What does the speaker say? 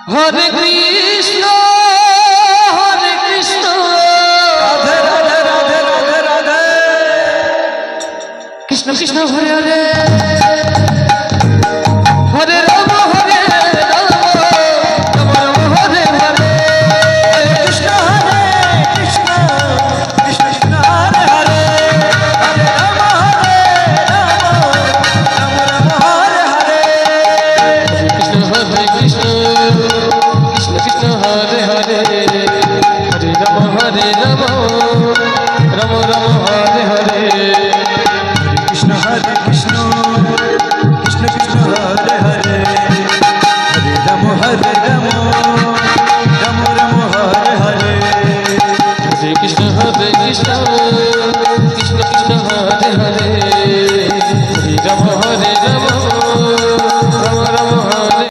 Hare Krishna Hare Krishna Radhe Radhe Radhe Radhe Radhe Krishna Krishna Hare Hare Hare Ram Ram Ram Hare Hare Krishna Hare Krishna Krishna Krishna Hare Hare Hare Ram Ram Ram Hare Hare Krishna Hare Krishna